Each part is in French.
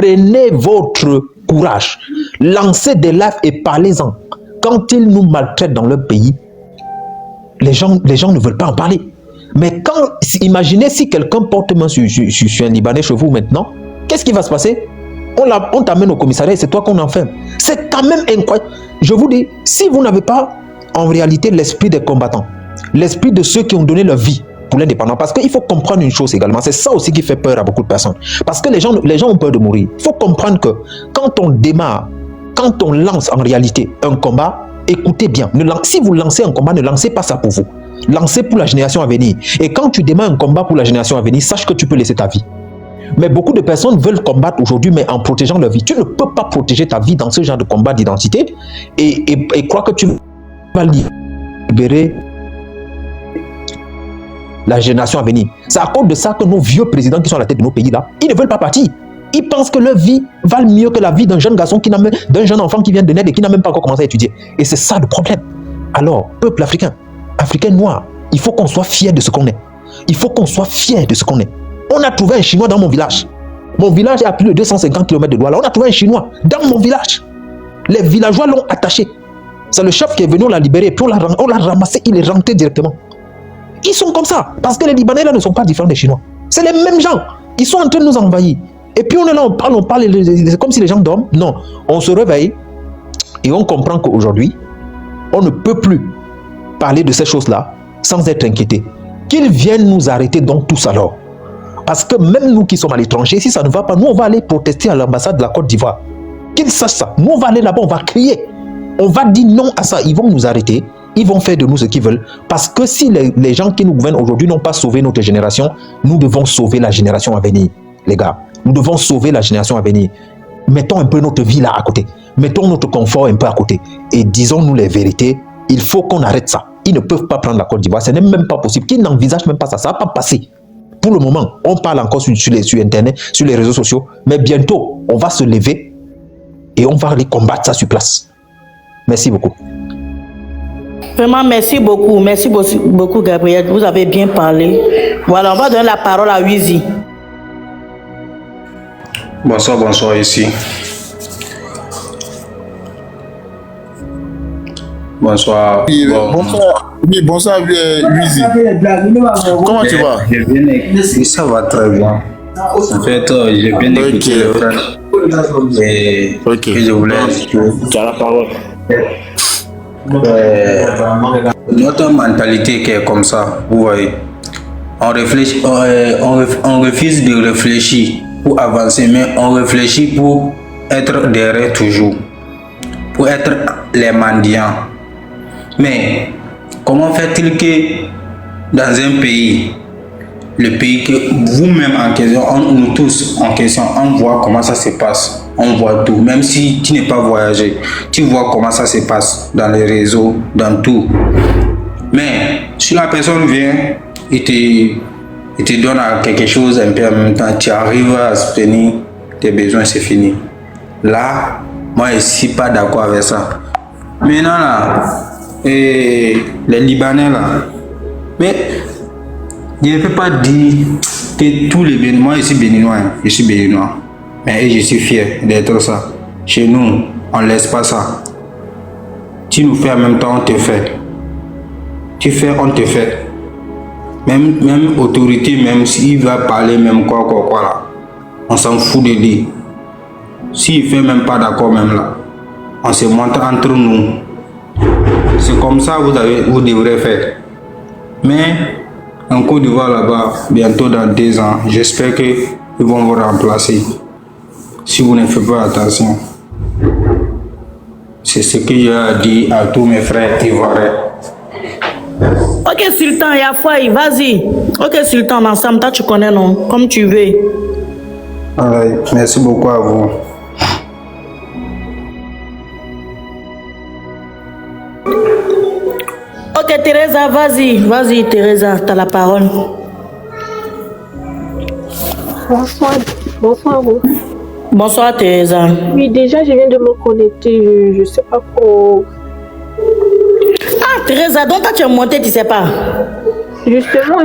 Prenez votre courage, lancez des lives et parlez-en. Quand ils nous maltraitent dans leur pays, les gens ne veulent pas en parler. Mais imaginez si quelqu'un porte main sur un Libanais chez vous maintenant, qu'est-ce qui va se passer? On t'amène au commissariat et c'est toi qu'on enferme. C'est quand même incroyable. Je vous dis, si vous n'avez pas en réalité l'esprit des combattants, l'esprit de ceux qui ont donné leur vie pour l'indépendance, parce qu'il faut comprendre une chose également, c'est ça aussi qui fait peur à beaucoup de personnes. Parce que les gens ont peur de mourir. Il faut comprendre que quand on démarre, quand on lance en réalité un combat, écoutez bien, si vous lancez un combat, ne lancez pas ça pour vous. Lancez pour la génération à venir. Et quand tu démarres un combat pour la génération à venir, sache que tu peux laisser ta vie. Mais beaucoup de personnes veulent combattre aujourd'hui, mais en protégeant leur vie. Tu ne peux pas protéger ta vie dans ce genre de combat d'identité et croire que tu vas libérer la génération à venir. C'est à cause de ça que nos vieux présidents qui sont à la tête de nos pays là, ils ne veulent pas partir. Ils pensent que leur vie valent mieux que la vie d'un jeune garçon d'un jeune enfant qui vient de naître et qui n'a même pas encore commencé à étudier. Et c'est ça le problème. Alors, peuple africain noir, il faut qu'on soit fier de ce qu'on est. Il faut qu'on soit fier de ce qu'on est. On a trouvé un Chinois dans mon village. Mon village est à plus de 250 km de Douala. On a trouvé un Chinois dans mon village. Les villageois l'ont attaché. C'est le chef qui est venu, on l'a libéré, et puis on l'a ramassé, il est rentré directement. Ils sont comme ça, parce que les Libanais là ne sont pas différents des Chinois. C'est les mêmes gens. Ils sont en train de nous envahir. Et puis on est là, on parle, c'est comme si les gens dorment. Non, on se réveille et on comprend qu'aujourd'hui, on ne peut plus parler de ces choses-là sans être inquiété. Qu'ils viennent nous arrêter donc tous alors. Parce que même nous qui sommes à l'étranger, si ça ne va pas, nous on va aller protester à l'ambassade de la Côte d'Ivoire. Qu'ils sachent ça. Nous on va aller là-bas, on va crier. On va dire non à ça. Ils vont nous arrêter. Ils vont faire de nous ce qu'ils veulent. Parce que si les gens qui nous gouvernent aujourd'hui n'ont pas sauvé notre génération, nous devons sauver la génération à venir, les gars. Nous devons sauver la génération à venir. Mettons un peu notre vie là à côté. Mettons notre confort un peu à côté. Et disons-nous les vérités. Il faut qu'on arrête ça. Ils ne peuvent pas prendre la Côte d'Ivoire. Ce n'est même pas possible. Qu'ils n'envisagent même pas ça. Ça ne va pas passer. Pour le moment, on parle encore sur Internet, sur les réseaux sociaux. Mais bientôt, on va se lever et on va aller combattre ça sur place. Merci beaucoup. Vraiment, merci beaucoup, Gabriel. Vous avez bien parlé. Voilà, on va donner la parole à Wizi. Bonsoir ici. Bonsoir. Bonsoir, Wizi. Comment tu vas? Ça va très bien. En fait, j'ai bien écouté le frère. Et je voulais tu as la parole. Notre mentalité qui est comme ça, vous voyez, on refuse de réfléchir pour avancer, mais on réfléchit pour être derrière toujours, pour être les mendiants. Mais comment fait-il que dans un pays, le pays que vous-même en question, nous tous en question, on voit comment ça se passe, on voit tout, même si tu n'es pas voyagé, tu vois comment ça se passe dans les réseaux, dans tout. Mais si la personne vient et te donne quelque chose un peu en même temps, tu arrives à obtenir tes besoins, c'est fini. Là, moi je ne suis pas d'accord avec ça. Maintenant là, les Libanais là, mais je ne peux pas dire que tous les Béninois, moi je suis béninois, mais je suis fier d'être ça. Chez nous, on ne laisse pas ça. Tu nous fais en même temps, on te fait. Tu fais, on te fait. Même autorité, même s'il va parler, même quoi là, on s'en fout de lui. S'il ne fait même pas d'accord, même là, on se montre entre nous. C'est comme ça que vous devrez faire. Mais en Côte d'Ivoire là-bas, bientôt dans 2 ans, j'espère qu'ils vont vous remplacer. Si vous ne faites pas attention. C'est ce que j'ai dit à tous mes frères ivoiriens. Ok, Sultan, Yafoy, vas-y. Ok, Sultan, ensemble, toi tu connais, non? Comme tu veux. Ouais, merci beaucoup à vous. Ok, Teresa, vas-y, Teresa, t'as la parole. Bonsoir vous. Bonsoir, Teresa. Oui, déjà, je viens de me connecter, je sais pas quoi. Ah, Teresa, donc toi tu es montée, tu sais pas? Justement,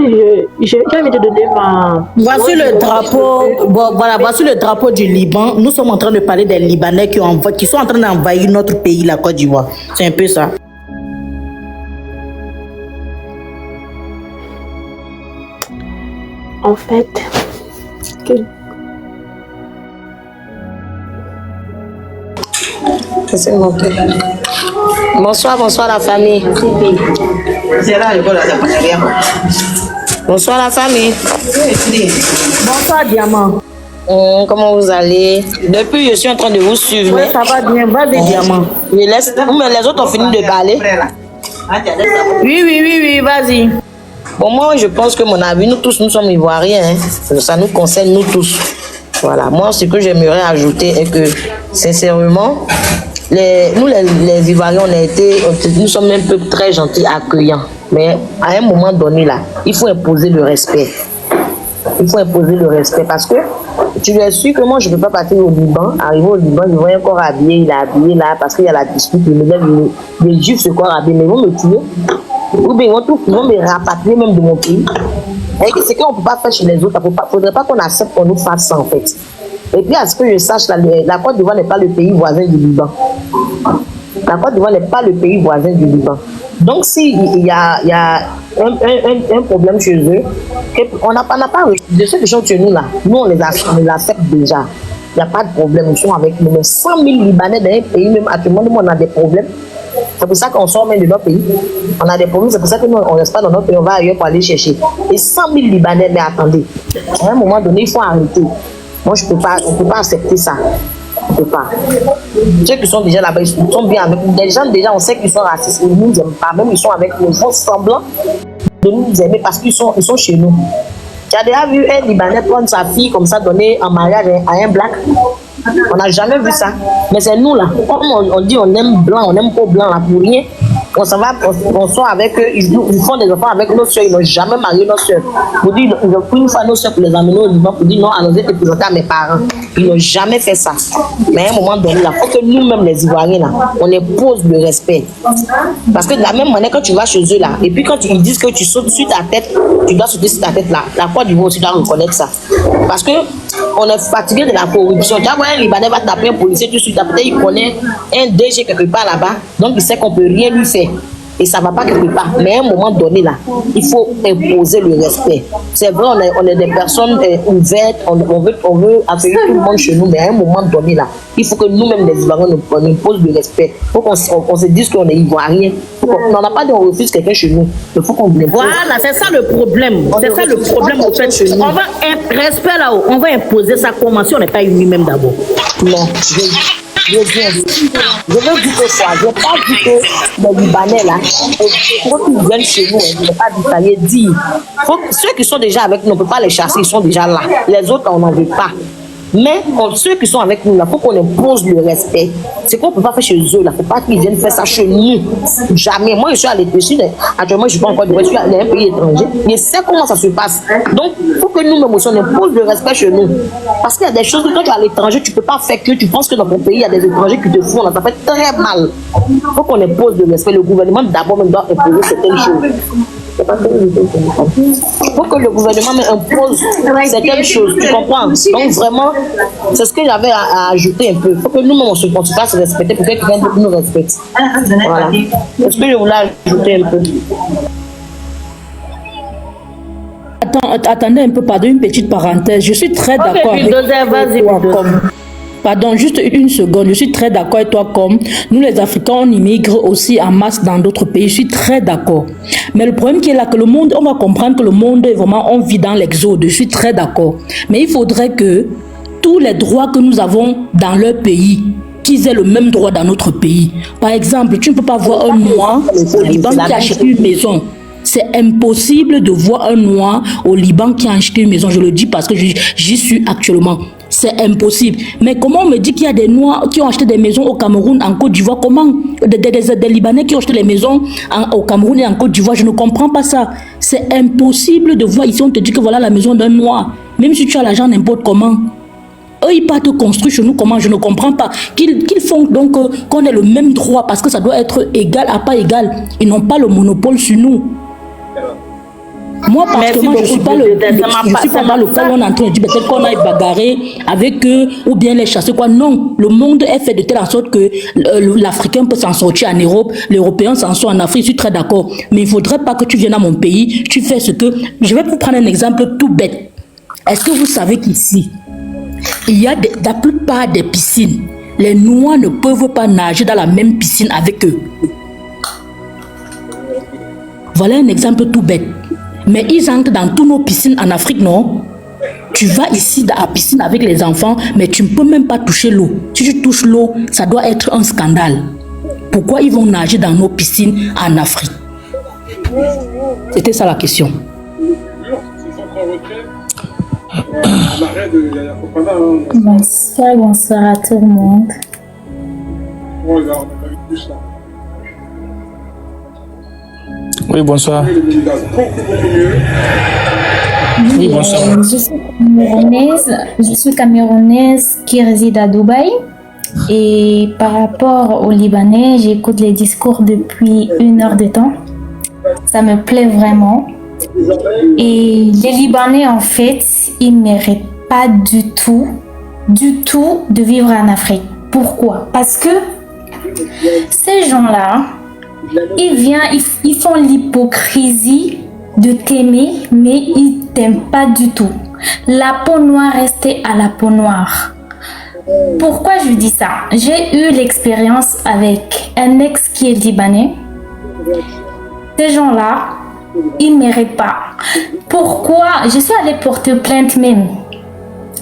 j'ai envie de donner ma... Voici le drapeau, bon, voilà, voici le drapeau du Liban. Nous sommes en train de parler des Libanais qui sont en train d'envahir notre pays, la Côte d'Ivoire. C'est un peu ça. En fait, C'est monté. Bonsoir, bonsoir la famille. Bonsoir la famille. Bonsoir, Diamant. Comment vous allez? Depuis, je suis en train de vous suivre. Oui, ça va bien. Vas-y, Diamant. Mais les autres ont fini de parler. Oui, vas-y. Bon, moi, je pense que mon avis, nous tous, nous sommes ivoiriens. Hein. Ça nous concerne, nous tous. Voilà. Moi, ce que j'aimerais ajouter est que, sincèrement, nous, les Ivoiriens, nous sommes un peu très gentils, accueillants. Mais à un moment donné, là, il faut imposer le respect. Il faut imposer le respect parce que tu es sûr que moi, je ne peux pas partir au Liban. Arriver au Liban, je vois un corps habillé, il est habillé là parce qu'il y a la dispute. Les Juifs, ce corps habillé, mais ils vont me tuer. Ou bien ils vont me rapatrier même de mon pays. Et c'est qu'on ne peut pas faire chez les autres. Il ne faudrait pas qu'on accepte qu'on nous fasse ça en fait. Et puis à ce que je sache, la Côte d'Ivoire n'est pas le pays voisin du Liban. La Côte d'Ivoire n'est pas le pays voisin du Liban. Donc s'il y a un problème chez eux, on n'a pas de ceux qui sont chez nous là, nous on les accepte déjà. Il n'y a pas de problème, ils sont avec nous. Mais 100 000 Libanais dans un pays, même actuellement, nous on a des problèmes. C'est pour ça qu'on sort même de notre pays. On a des problèmes, c'est pour ça que nous on ne reste pas dans notre pays, on va ailleurs pour aller chercher. Et 100 000 Libanais, mais attendez, à un moment donné, il faut arrêter. Moi, on ne peut pas accepter ça. On ne peut pas. Ceux qui sont déjà là-bas, ils sont bien avec nous. Des gens, déjà, on sait qu'ils sont racistes. Ils ne nous aiment pas. Même ils sont avec nous. Ils font semblant de nous aimer parce qu'ils sont chez nous. Tu as déjà vu un Libanais prendre sa fille comme ça, donner en mariage à un black? On n'a jamais vu ça. Mais c'est nous là. Comme on dit, on aime blanc, on n'aime pas blanc là pour rien. On s'en va, on sort avec eux, ils font des enfants avec nos soeurs, ils n'ont jamais marié nos soeurs. Pour dire, ils ont pris une fois nos soeurs pour les amener au Liban, pour dire non, allons-y te présenter à mes parents. Ils n'ont jamais fait ça. Mais à un moment donné, il faut que nous-mêmes, les Ivoiriens, là, on impose le respect. Parce que de la même manière, quand tu vas chez eux, là, et puis quand ils disent que tu sautes sur ta tête, tu dois sauter sur ta tête, là, la Côte d'Ivoire aussi doit reconnaître ça. Parce que on est fatigué de la corruption. Tu vois, un Libanais va taper un policier, tout de suite, peut-être il connaît un DG quelque part là-bas, donc il sait qu'on ne peut rien lui faire. Et ça ne va pas quelque part. Mais à un moment donné, là, il faut imposer le respect. C'est vrai, on est des personnes ouvertes, on veut accueillir tout le monde chez nous, mais à un moment donné, là, il faut que nous-mêmes, les Ivoiriens, on impose le respect. Il faut qu'on se dise qu'on est Ivoirien. On n'a pas de refuse quelqu'un chez nous. Il faut qu'on impose. Voilà, c'est ça le problème. C'est ça le problème en fait chez nous. On va respect là-haut. On va imposer ça comment si on n'est pas unis même d'abord. Non, je veux dire que quoi? Je n'ai pas dit que les Libanais là, il faut qu'ils viennent chez nous, je n'ai pas dit ça, il dit. Ceux qui sont déjà avec nous, on ne peut pas les chasser, ils sont déjà là. Les autres, on n'en veut pas. Mais ceux qui sont avec nous, il faut qu'on impose le respect. C'est qu'on ne peut pas faire chez eux. Il ne faut pas qu'ils viennent faire ça chez nous. Jamais. Moi, je suis à l'étranger. Actuellement, je ne suis pas encore de je suis dans un pays étranger. Je sais comment ça se passe. Donc, il faut que nous-mêmes aussi, on impose le respect chez nous. Parce qu'il y a des choses que quand tu es à l'étranger, tu ne peux pas faire que tu penses que dans ton pays, il y a des étrangers qui te font. Ça fait très mal. Il faut qu'on impose le respect. Le gouvernement, d'abord, même doit imposer certaines choses. Il faut que le gouvernement impose certaines choses, tu comprends? Donc vraiment, c'est ce que j'avais à ajouter un peu. Il faut que nous-mêmes on se fasse respecter pour que quelqu'un d'autre nous respecte. Voilà. C'est ce que je voulais ajouter un peu. Attendez un peu, pardon, une petite parenthèse. Je suis très d'accord avec toi. Pardon, juste une seconde. Je suis très d'accord avec toi comme nous les Africains, on immigre aussi en masse dans d'autres pays. Je suis très d'accord. Mais le problème qui est là, que le monde, on va comprendre que le monde est vraiment, on vit dans l'exode. Je suis très d'accord. Mais il faudrait que tous les droits que nous avons dans leur pays, qu'ils aient le même droit dans notre pays. Par exemple, tu ne peux pas voir un noir au Liban qui achète une maison. C'est impossible de voir un noir au Liban qui a acheté une maison. Je le dis parce que j'y suis actuellement. C'est impossible. Mais comment on me dit qu'il y a des Noirs qui ont acheté des maisons au Cameroun, en Côte d'Ivoire? Comment des Libanais qui ont acheté les maisons au Cameroun et en Côte d'Ivoire? Je ne comprends pas ça. C'est impossible de voir ici, on te dit que voilà la maison d'un Noir. Même si tu as l'argent n'importe comment. Eux, ils partent construire chez nous comment? Je ne comprends pas. Qu'ils font donc qu'on ait le même droit parce que ça doit être égal à pas égal. Ils n'ont pas le monopole sur nous. Moi, parce Merci que moi, je ne suis beaucoup, pas ça je suis pas m'a dans le cas où on est en train de dire peut-être qu'on aille bagarrer avec eux ou bien les chasser. Quoi. Non, le monde est fait de telle sorte que l'Africain peut s'en sortir en Europe, l'Européen s'en sort en Afrique, je suis très d'accord. Mais il ne faudrait pas que tu viennes à mon pays, tu fais ce que... Je vais vous prendre un exemple tout bête. Est-ce que vous savez qu'ici, il y a la plupart des piscines, les Noirs ne peuvent pas nager dans la même piscine avec eux. Voilà un exemple tout bête. Mais ils entrent dans toutes nos piscines en Afrique, non? Tu vas ici dans la piscine avec les enfants, mais tu ne peux même pas toucher l'eau. Si tu touches l'eau, ça doit être un scandale. Pourquoi ils vont nager dans nos piscines en Afrique? C'était ça la question. Bonsoir à tout le monde. Oui, bonsoir. Oui, bonsoir. Je suis camerounaise qui réside à Dubaï. Et par rapport aux Libanais, j'écoute les discours depuis 1 heure de temps. Ça me plaît vraiment. Et les Libanais, en fait, ils ne méritent pas du tout de vivre en Afrique. Pourquoi? Parce que ces gens-là, ils font l'hypocrisie de t'aimer, mais ils ne t'aiment pas du tout. La peau noire restée à la peau noire. Pourquoi je dis ça? J'ai eu l'expérience avec un ex qui est libanais. Ces gens-là, ils ne méritent pas. Pourquoi? Je suis allée porter plainte même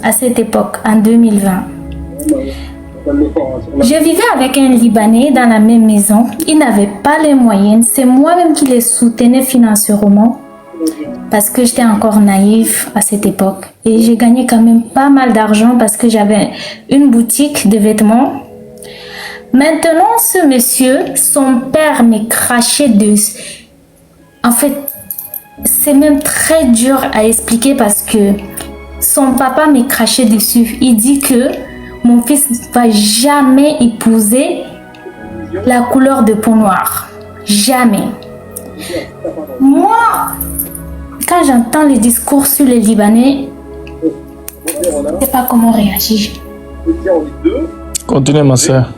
à cette époque, en 2020. Je vivais avec un Libanais dans la même maison. Il n'avait pas les moyens. C'est moi-même qui les soutenais financièrement parce que j'étais encore naïve à cette époque. Et j'ai gagné quand même pas mal d'argent parce que j'avais une boutique de vêtements. Maintenant, ce monsieur, son père me crachait dessus. En fait, c'est même très dur à expliquer parce que son papa me crachait dessus. Il dit que mon fils ne va jamais épouser la couleur de peau noire. Jamais. Moi, quand j'entends les discours sur les Libanais, je ne sais pas comment réagir. Continuez, ma soeur.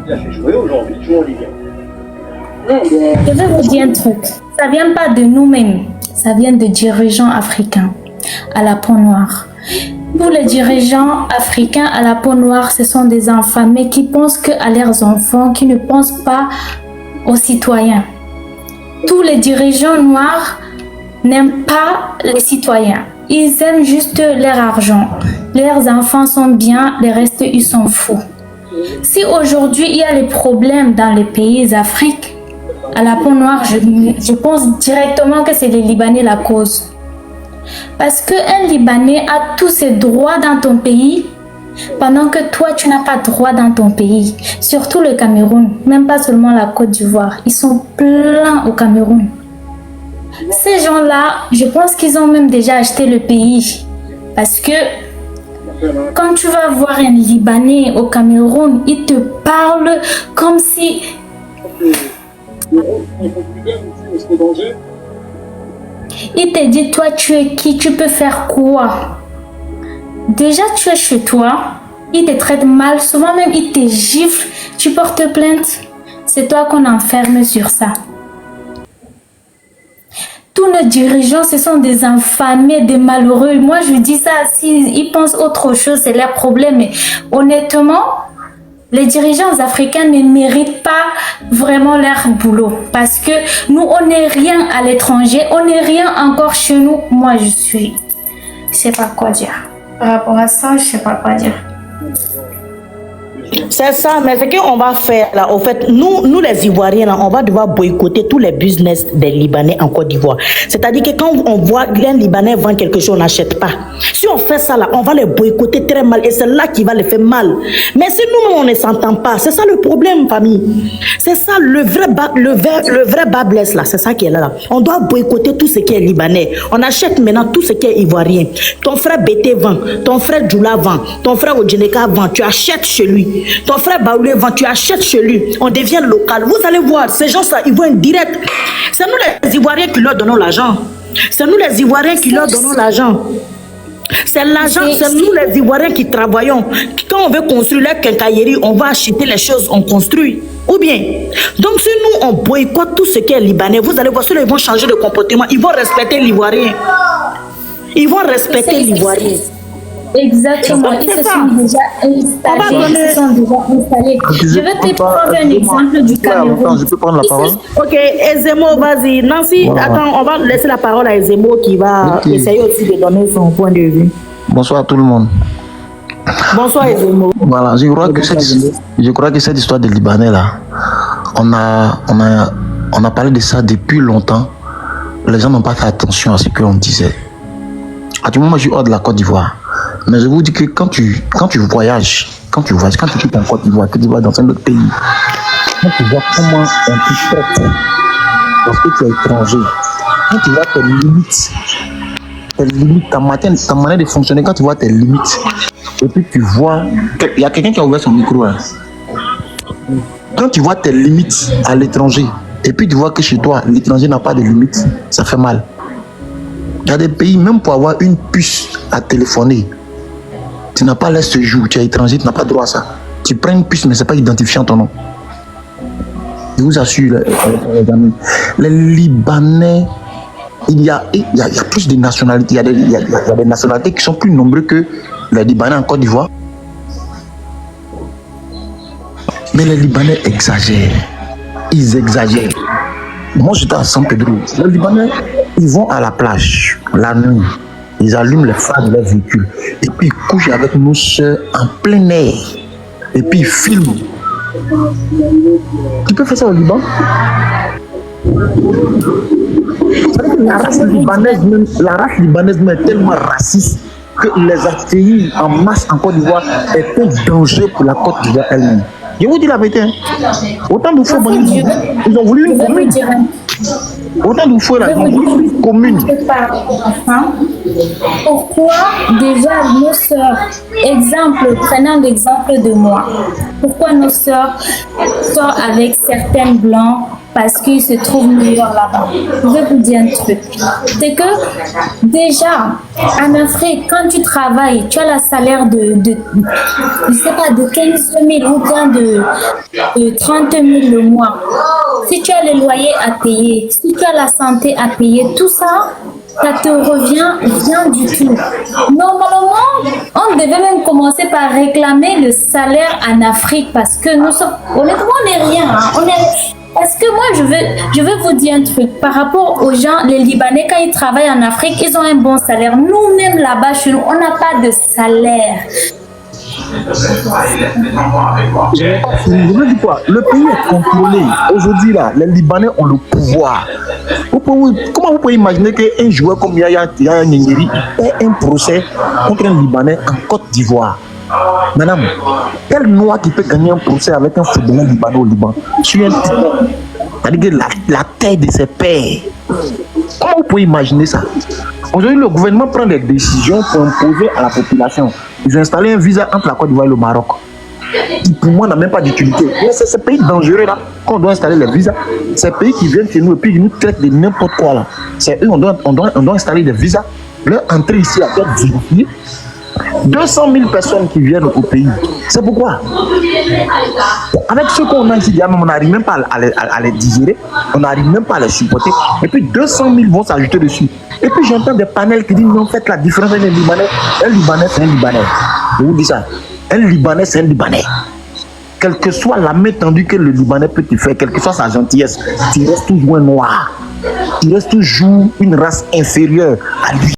Je vais vous dire un truc. Ça ne vient pas de nous-mêmes. Ça vient de dirigeants africains à la peau noire. Pour les dirigeants africains à la peau noire, ce sont des infamés qui pensent qu'à leurs enfants, qui ne pensent pas aux citoyens. Tous les dirigeants noirs n'aiment pas les citoyens. Ils aiment juste leur argent. Leurs enfants sont bien, le reste, ils s'en foutent. Si aujourd'hui, il y a des problèmes dans les pays d'Afrique, à la peau noire, je pense directement que c'est les Libanais la cause. Parce qu'un Libanais a tous ses droits dans ton pays, pendant que toi, tu n'as pas de droit dans ton pays. Surtout le Cameroun, même pas seulement la Côte d'Ivoire. Ils sont pleins au Cameroun. Ces gens-là, je pense qu'ils ont même déjà acheté le pays. Parce que quand tu vas voir un Libanais au Cameroun, il te parle comme si... Il te dit, toi, tu es qui? Tu peux faire quoi? Déjà, tu es chez toi. Il te traite mal. Souvent même, il te gifle. Tu portes plainte. C'est toi qu'on enferme sur ça. Tous nos dirigeants, ce sont des infamés, des malheureux. Moi, je dis ça. S'ils pensent autre chose, c'est leur problème. Mais honnêtement, les dirigeants africains ne méritent pas vraiment leur boulot. Parce que nous, on n'est rien à l'étranger. On n'est rien encore chez nous. Moi, je sais pas quoi dire. Par rapport à ça, je sais pas quoi dire. C'est ça, mais ce qu'on va faire là, en fait, nous les Ivoiriens, là, on va devoir boycotter tous les business des Libanais en Côte d'Ivoire. C'est-à-dire que quand on voit un Libanais vendre quelque chose, on n'achète pas. Si on fait ça là, on va les boycotter très mal et c'est là qui va les faire mal. Mais si nous, on ne s'entend pas, c'est ça le problème, famille. C'est ça le vrai bas blesse là, c'est ça qui est là. On doit boycotter tout ce qui est Libanais. On achète maintenant tout ce qui est Ivoirien. Ton frère Bété vend, ton frère Djoula vend, ton frère Odjeneka vend, tu achètes chez lui. Ton frère Baoulé vend, tu achètes chez lui. On devient local. Vous allez voir, ces gens-là, ils vont direct. C'est nous les Ivoiriens qui leur donnons l'argent. C'est nous les Ivoiriens qui leur donnons l'argent. C'est l'argent, c'est nous les Ivoiriens qui travaillons. Quand on veut construire la quincaillerie, on va acheter les choses, on construit. Ou bien, donc si nous on boycotte tout ce qui est libanais, vous allez voir, ceux-là ils vont changer de comportement, ils vont respecter l'Ivoirien. Ils vont respecter l'Ivoirien. Exactement, ils se sont déjà installés. Je vais te prendre un exemple du Cameroun. Je peux prendre la parole? Ok, Ezemo, vas-y. Nancy, attends, on va laisser la parole à Ezemo qui va essayer aussi de donner son point de vue. Bonsoir à tout le monde. Bonsoir Ezemo. Voilà, je crois que cette histoire des Libanais là, on a parlé de ça depuis longtemps. Les gens n'ont pas fait attention à ce qu'on disait. À tout moment, je suis hors de la Côte d'Ivoire. Mais je vous dis que quand tu voyages, quand tu quittes en Côte d'Ivoire, que tu vas dans un autre pays, quand tu vois comment on te traite, parce que tu es étranger, quand tu vois tes limites, ta manière de fonctionner, quand tu vois tes limites, et puis tu vois, il y a quelqu'un qui a ouvert son micro. Hein. Quand tu vois tes limites à l'étranger, et puis tu vois que chez toi, l'étranger n'a pas de limites, ça fait mal. Il y a des pays, même pour avoir une puce à téléphoner, tu n'as pas laissé ce jour, tu es étranger, tu n'as pas droit à ça. Tu prends une puce, mais ce n'est pas identifiant ton nom. Je vous assure, les amis, les Libanais, il y a plus de nationalités. Il y a des nationalités qui sont plus nombreuses que les Libanais en Côte d'Ivoire. Mais les Libanais exagèrent. Ils exagèrent. Moi, j'étais à San Pedro. Les Libanais, ils vont à la plage la nuit. Ils allument les phares de leur véhicule. Et puis, ils couchent avec nos soeurs en plein air. Et puis, ils filment. Tu peux faire ça au Liban? La race libanaise même est tellement raciste que les accueillir en masse en Côte d'Ivoire est un danger pour la Côte d'Ivoire elle-même. Je vous dis la vérité. Hein. Autant de fois, ils ont voulu une commune. Autant de fois, ils ont voulu une commune. Pourquoi déjà nos sœurs, prenons l'exemple de moi, pourquoi nos sœurs sortent avec certains blancs parce qu'ils se trouvent meilleurs là-bas? Je vais vous dire un truc. C'est que déjà, en Afrique, quand tu travailles, tu as le salaire de 15 000 ou bien de 30 000 le mois. Si tu as le loyer à payer, si tu as la santé à payer, tout ça, ça te revient rien du tout. Normalement, on devait même commencer par réclamer le salaire en Afrique parce que nous sommes, honnêtement, on n'est rien. Hein. Parce que moi, je veux vous dire un truc. Par rapport aux gens, les Libanais, quand ils travaillent en Afrique, ils ont un bon salaire. Nous-mêmes, là-bas, chez nous, on n'a pas de salaire. Je veux dire quoi? Le pays est contrôlé. Aujourd'hui, là, les Libanais ont le pouvoir. Comment vous pouvez imaginer qu'un joueur comme Yaya Nyengeri ait un procès contre un Libanais en Côte d'Ivoire? Madame, quel noir qui peut gagner un procès avec un footballeur libanais au Liban sur un tyran? C'est-à-dire la terre de ses pères. Comment vous pouvez imaginer ça? Aujourd'hui, le gouvernement prend des décisions pour imposer à la population. Ils ont installé un visa entre la Côte d'Ivoire et le Maroc, qui pour moi n'a même pas d'utilité. Mais c'est ce pays dangereux là qu'on doit installer les visas. Ces pays qui viennent chez nous et puis qui nous traitent de n'importe quoi là. C'est eux, on doit installer des visas. Leur entrée ici à être vérifiée. 200 000 personnes qui viennent au pays. C'est pourquoi, avec ce qu'on a ici, on n'arrive même pas à les digérer, on n'arrive même pas à les supporter. Et puis 200 000 vont s'ajouter dessus. Et puis j'entends des panels qui disent non, faites la différence avec les Libanais. Un Libanais, c'est un Libanais. Je vous dis ça. Un Libanais, c'est un Libanais. Quelle que soit la main tendue que le Libanais peut te faire, quelle que soit sa gentillesse, tu restes toujours un noir. Tu restes toujours une race inférieure à lui.